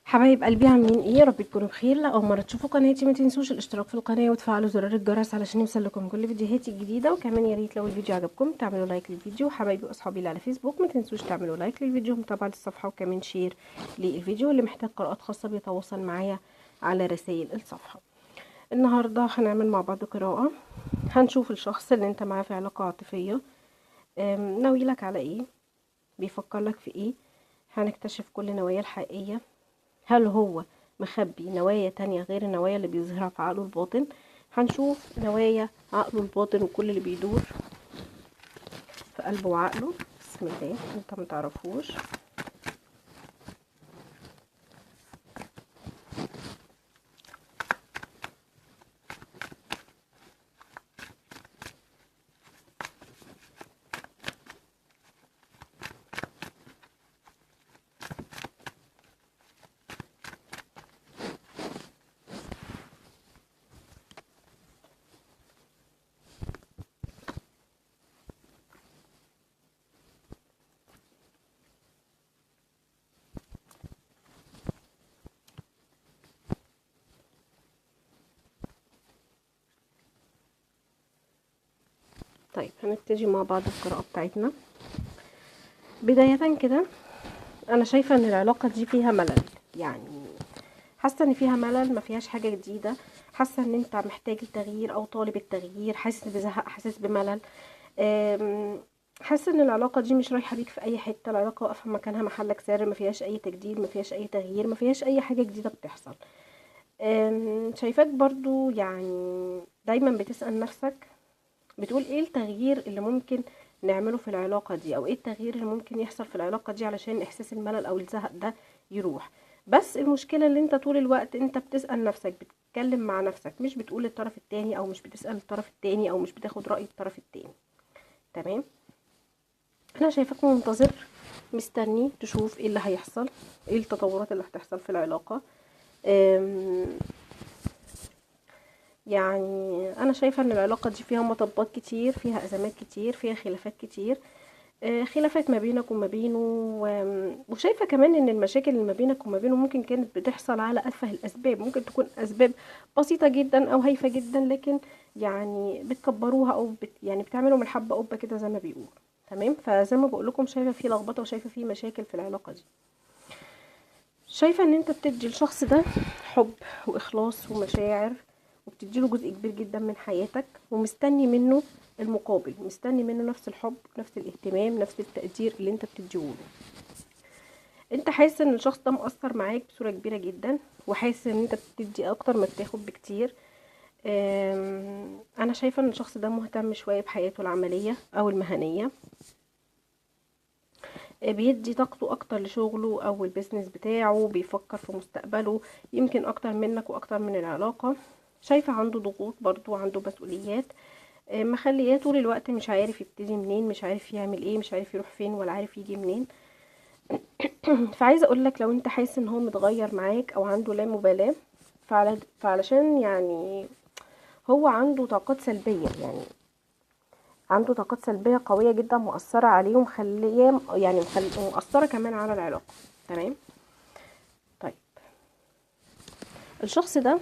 حبايب قلبي عاملين ايه؟ يا رب تكونوا بخير. لو اول مره تشوفوا قناتي ما تنسوش الاشتراك في القناه وتفعلوا زرار الجرس علشان يوصلكم كل فيديوهاتي الجديده. وكمان يا ريت لو الفيديو عجبكم تعملوا لايك للفيديو. حبايبي واصحابي اللي على فيسبوك ما تنسوش تعملوا لايك للفيديو ومتابعه للصفحه وكمان شير للفيديو. اللي محتاج قراءات خاصه بيتواصل معايا على رسائل الصفحه. النهارده هنعمل مع بعض قراءه. هنشوف الشخص اللي انت معاه في علاقه عاطفيه ناوي لك على ايه، بيفكر لك في ايه. هنكتشف كل نواياه الحقيقيه. هل هو مخبي نوايا تانية غير النوايا اللي بيظهرها في عقله الباطن؟ هنشوف نوايا عقله الباطن وكل اللي بيدور في قلبه وعقله. بسم الله، انت متعرفوش. طيب هنبتدي مع بعض القراءة بتاعتنا. بداية كده انا شايفة ان العلاقة دي فيها ملل، يعني حاسة ان فيها ملل، ما فيهاش حاجة جديدة. حاسة ان انت محتاج التغيير او طالب التغيير، حاسس بزهق، حاسس بملل. حاسه ان العلاقه دي مش رايحه بيك في اي حته. العلاقه واقفه مكانها محلك سر، ما فيهاش اي تجديد، ما فيهاش اي تغيير، ما فيهاش اي حاجه جديده بتحصل. شايفاك برضو يعني دايما بتسأل نفسك، بتقول ايه التغيير اللي ممكن نعمله في العلاقه دي، او ايه التغيير اللي ممكن يحصل في العلاقه دي علشان احساس الملل او الزهق ده يروح. بس المشكله اللي انت طول الوقت انت بتسأل نفسك، بتتكلم مع نفسك، مش بتقول للطرف التاني او مش بتسأل الطرف التاني او مش بتاخد رأي الطرف التاني. تمام. انا شايفاك منتظر، مستني تشوف ايه اللي هيحصل، ايه التطورات اللي هتحصل في العلاقة. أم، يعني انا شايفة ان العلاقة دي فيها مطبات كتير، فيها ازمات كتير، فيها خلافات كتير. خلافات ما بينك وما بينه. وشايفة كمان ان المشاكل اللي ما بينك وما بينه ممكن كانت بتحصل على اتفه الاسباب، ممكن تكون اسباب بسيطة جدا او هايفة جدا، لكن يعني بتكبروها او يعني بتعملوا من الحبة قبة كده زي ما بيقولوا. تمام. فزي ما بقول لكم شايفة في لخبطة وشايفة في مشاكل في العلاقة دي. شايفة ان انت بتدي الشخص ده حب واخلاص ومشاعر، وبتديله جزء كبير جدا من حياتك، ومستني منه المقابل، مستني منه نفس الحب، نفس الاهتمام، نفس التقدير اللي انت بتديهوله. انت حاسس ان الشخص ده مؤثر معاك بصورة كبيرة جدا، وحاسس ان انت بتدي اكتر ما بتاخد بكتير. انا شايفة ان الشخص ده مهتم شوية بحياته العملية او المهنية. بيدي طاقته اكتر لشغله او البيزنس بتاعه، بيفكر في مستقبله يمكن اكتر منك واكتر من العلاقة. شايفة عنده ضغوط برضو وعنده مسؤوليات مخلياه طول الوقت مش عارف يبتدي منين، مش عارف يعمل ايه، مش عارف يروح فين ولا عارف يجي منين. فعايزة اقولك لو انت حاسس ان هو متغير معاك او عنده لا مبالاة، فعلشان يعني هو عنده طاقات سلبية، يعني عنده طاقات سلبية قوية جدا مؤثرة عليه ومخليه يعني مؤثرة كمان على العلاقة. تمام. طيب الشخص ده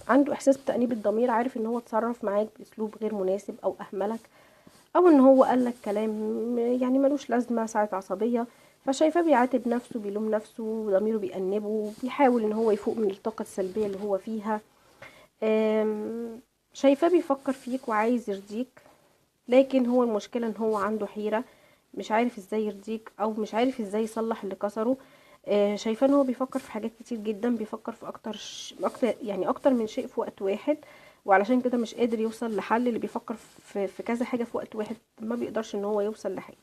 عنده احساس بتأنيب الضمير، عارف ان هو اتصرف معاك باسلوب غير مناسب او اهملك، او ان هو قالك كلام يعني ملوش لازمة ساعة عصبية. فشايفاه بيعاتب نفسه، بيلوم نفسه، ضميره بيأنبه، بيحاول ان هو يفوق من الطاقة السلبية اللي هو فيها. شايفاه بيفكر فيك وعايز يرضيك، لكن هو المشكلة ان هو عنده حيرة، مش عارف ازاي يرضيك او مش عارف ازاي يصلح اللي كسره. شايفاه ان هو بيفكر في حاجات كتير جدا، بيفكر في اكتر يعني اكتر من شيء في وقت واحد، وعلشان كده مش قادر يوصل لحل. اللي بيفكر في كذا حاجة في وقت واحد ما بيقدرش ان هو يوصل لحاجة.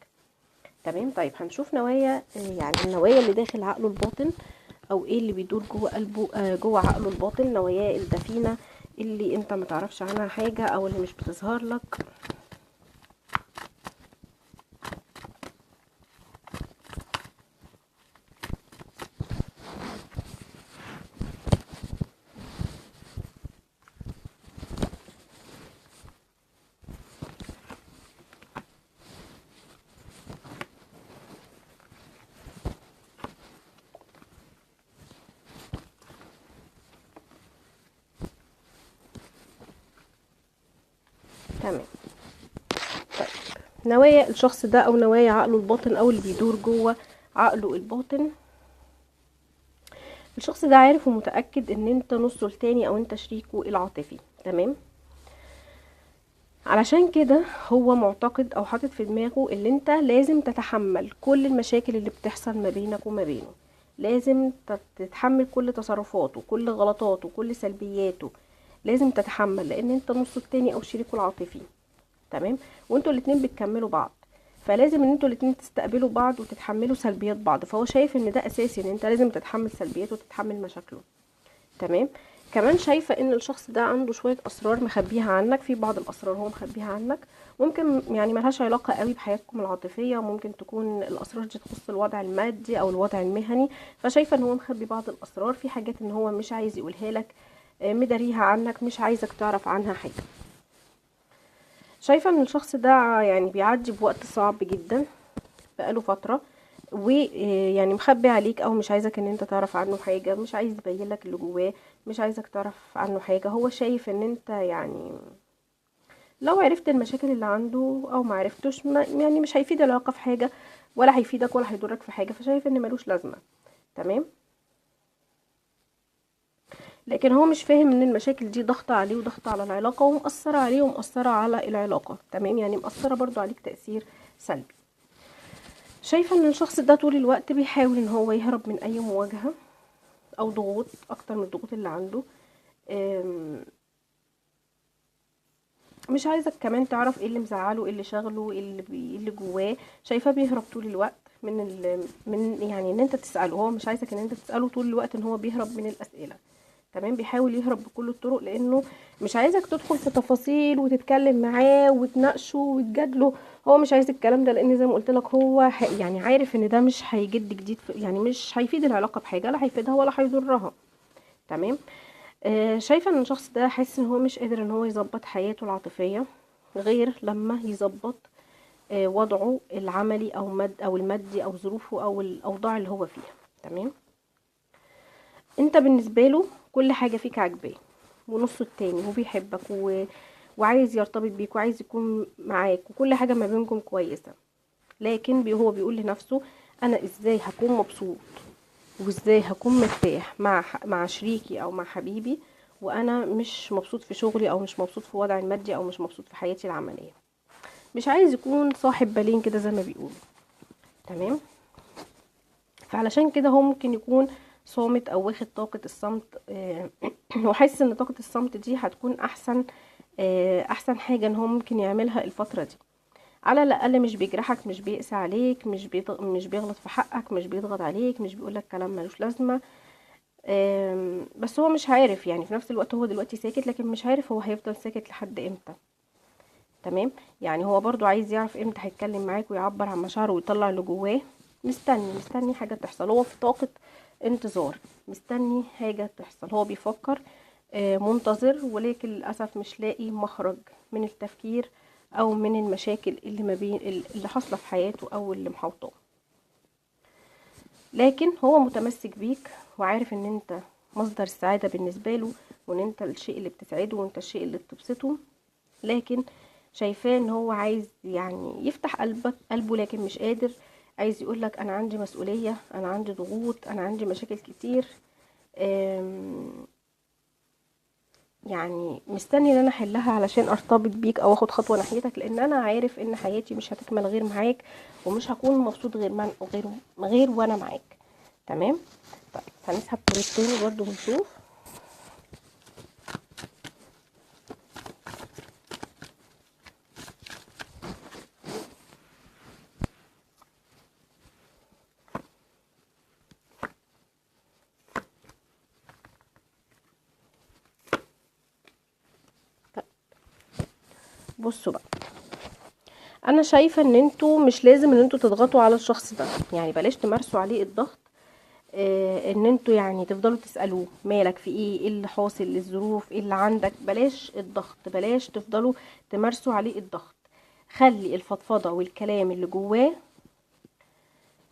تمام. طيب هنشوف نوايا، يعني النوايا اللي داخل عقله الباطن، او ايه اللي بيدور جوه قلبه، جوه عقله الباطن، نواياه الدفينة اللي انت متعرفش عنها حاجة او اللي مش بتظهر لك. تمام. طيب نوايا الشخص ده او نوايا عقله الباطن او اللي بيدور جوه عقله الباطن. الشخص ده عارف ومتأكد ان انت نصه التاني او انت شريكه العاطفي. تمام. علشان كده هو معتقد او حاطط في دماغه ان انت لازم تتحمل كل المشاكل اللي بتحصل ما بينك وما بينه، لازم تتحمل كل تصرفاته، كل غلطاته، كل سلبياته، لازم تتحمل لان انت نصه التاني او شريكه العاطفي. تمام. وانتوا الاتنين بتكملوا بعض، فلازم ان انتوا الاتنين تستقبلوا بعض وتتحملوا سلبيات بعض. فهو شايف ان ده اساسي، ان انت لازم تتحمل سلبياته وتتحمل مشاكله. تمام. كمان شايفة ان الشخص ده عنده شوية اسرار مخبيها عنك، في بعض الاسرار هو مخبيها عنك، ممكن يعني ملهاش علاقة قوي بحياتكم العاطفية، ممكن تكون الاسرار دي تخص الوضع المادي او الوضع المهني. فشايفة ان هو مخبي بعض الاسرار، في حاجات ان هو مش عايز يقولها لك، مداريها عنك، مش عايزك تعرف عنها حاجة. شايفة ان الشخص ده يعني بيعدي بوقت صعب جدا بقاله فترة، ويعني مخبي عليك او مش عايزك ان انت تعرف عنه حاجة، مش عايز يبين لك اللي جواه، مش عايزك تعرف عنه حاجة. هو شايف ان انت يعني لو عرفت المشاكل اللي عنده او ما عرفتوش يعني مش هيفيد العلاقة في حاجة، ولا هيفيدك ولا هيضرك في حاجة، فشايف ان ملوش لازمة. تمام. لكن هو مش فاهم ان المشاكل دي ضغط عليه وضغط على العلاقة ومأثرة عليه ومأثرة على العلاقة. تمام. يعني مأثرة برضو عليك تأثير سلبي. شايفة ان الشخص ده طول الوقت بيحاول ان هو يهرب من اي مواجهة او ضغوط اكتر من الضغوط اللي عنده. مش عايزك كمان تعرف ايه اللي مزعله، ايه اللي شغله، ايه اللي جواه. شايفاه بيهرب طول الوقت من يعني ان انت تسأله. هو مش عايزك ان انت تسأله طول الوقت، ان هو بيهرب من الاسئلة. تمام. بيحاول يهرب بكل الطرق لانه مش عايزك تدخل في تفاصيل وتتكلم معاه وتناقشه وتجادله. هو مش عايز الكلام ده، لان زي ما قلت لك هو يعني عارف ان ده مش هيجد جديد يعني مش هيفيد العلاقة بحاجة، لا هيفيدها ولا هيضرها. تمام. شايفة ان الشخص ده حاسس ان هو مش قادر ان هو يظبط حياته العاطفية غير لما يظبط وضعه العملي او المادي او ظروفه او الاوضاع اللي هو فيها. تمام. انت بالنسبة له كل حاجة فيك عاجباه، ونصه التاني هو بيحبك وعايز يرتبط بيك وعايز يكون معاك وكل حاجة ما بينكم كويسة. لكن هو بيقول لنفسه انا ازاي هكون مبسوط وازاي هكون مرتاح مع شريكي او مع حبيبي وانا مش مبسوط في شغلي او مش مبسوط في وضعي المادي او مش مبسوط في حياتي العملية. مش عايز يكون صاحب بالين كده زي ما بيقولوا. تمام. فعلشان كده هو ممكن يكون صامت او واخد طاقة الصمت، وحاسس ان طاقة الصمت دي هتكون احسن حاجة ان هو ممكن يعملها الفترة دي. على الاقل مش بيجرحك، مش بيقسى عليك، مش بيغلط في حقك، مش بيضغط عليك، مش بيقولك كلام ملوش لازمة. بس هو مش عارف، يعني في نفس الوقت هو دلوقتي ساكت، لكن مش عارف هو هيفضل ساكت لحد امتى. تمام. يعني هو برضو عايز يعرف امتى هيتكلم معاك ويعبر عن مشاعره ويطلع اللي جواه. مستني حاجة تحصل، هو في طاقة انتظار، مستني حاجة تحصل. هو بيفكر، منتظر، ولكن للأسف مش لاقي مخرج من التفكير او من المشاكل اللي ما بين اللي حاصلة في حياته او اللي محوطاه. لكن هو متمسك بيك وعارف ان انت مصدر السعادة بالنسبة له، وان انت الشيء اللي بتسعده وانت الشيء اللي بتبسطه. لكن شايفاه ان هو عايز يعني يفتح قلبه لكن مش قادر. عايز يقولك انا عندي مسؤولية، انا عندي ضغوط، انا عندي مشاكل كتير. يعني مستني ان انا احلها علشان ارتبط بيك او اخد خطوة ناحيتك، لان انا عارف ان حياتي مش هتكمل غير معاك، ومش هكون مبسوط غير وانا معاك. تمام. طيب هنسحب كوريك تاني برضو ونشوف. طيب بصوا بقى، انا شايفه ان انتوا مش لازم ان انتوا تضغطوا على الشخص ده، يعني بلاش تمارسوا عليه الضغط. ان انتوا يعني تفضلوا تسألوه مالك في ايه اللي حاصل، الظروف ايه اللي عندك. بلاش الضغط، بلاش تفضلوا تمارسوا عليه الضغط. خلي الفضفضة والكلام اللي جواه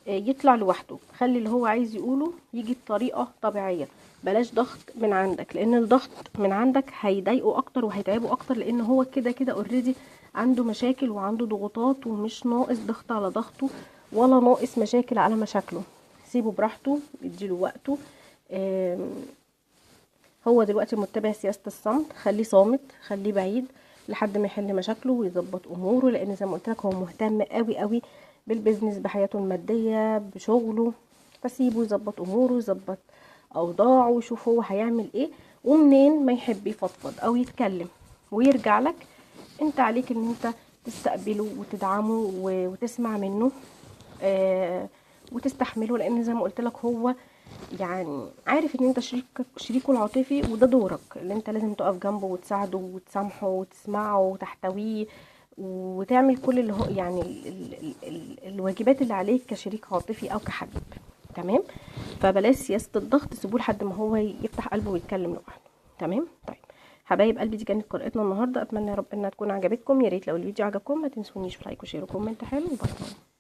يطلع لوحده. خلي اللي هو عايز يقوله يجي بطريقة طبيعية، بلاش ضغط من عندك، لان الضغط من عندك هيضايقه اكتر وهيتعبه اكتر، لان هو كده كده اوريدي عنده مشاكل وعنده ضغوطات، ومش ناقص ضغط على ضغطه ولا ناقص مشاكل على مشاكله. سيبه براحته، اديله وقته. هو دلوقتي متبع سياسة الصمت، خليه صامت، خليه بعيد لحد ما يحل مشاكله ويظبط اموره، لان زي ما قلت لك هو مهتم قوي قوي بالبيزنس، بحياته المادية، بشغله. فسيبه يظبط اموره، يظبط اوضاعه، ويشوف هو هيعمل ايه ومنين ما يحب يفضفض او يتكلم ويرجع لك. انت عليك ان انت تستقبله وتدعمه وتسمع منه، وتستحمله، لان زي ما قلت لك هو يعني عارف ان انت شريكه العاطفي، وده دورك اللي انت لازم تقف جنبه وتساعده وتسامحه وتسمعه وتحتويه، وتعمل كل اللي هو يعني الواجبات اللي عليك كشريك عاطفي او كحبيب. تمام. فبلاش سياسة الضغط، سيبوه لحد ما هو يفتح قلبه ويتكلم لوحده. تمام. طيب حبايب قلبي، دي كانت قراءتنا النهارده، اتمنى يا رب انها تكون عجبتكم. يا ريت لو الفيديو عجبكم ما تنسونيش في لايك وشير وكومنت حلو، وباي باي.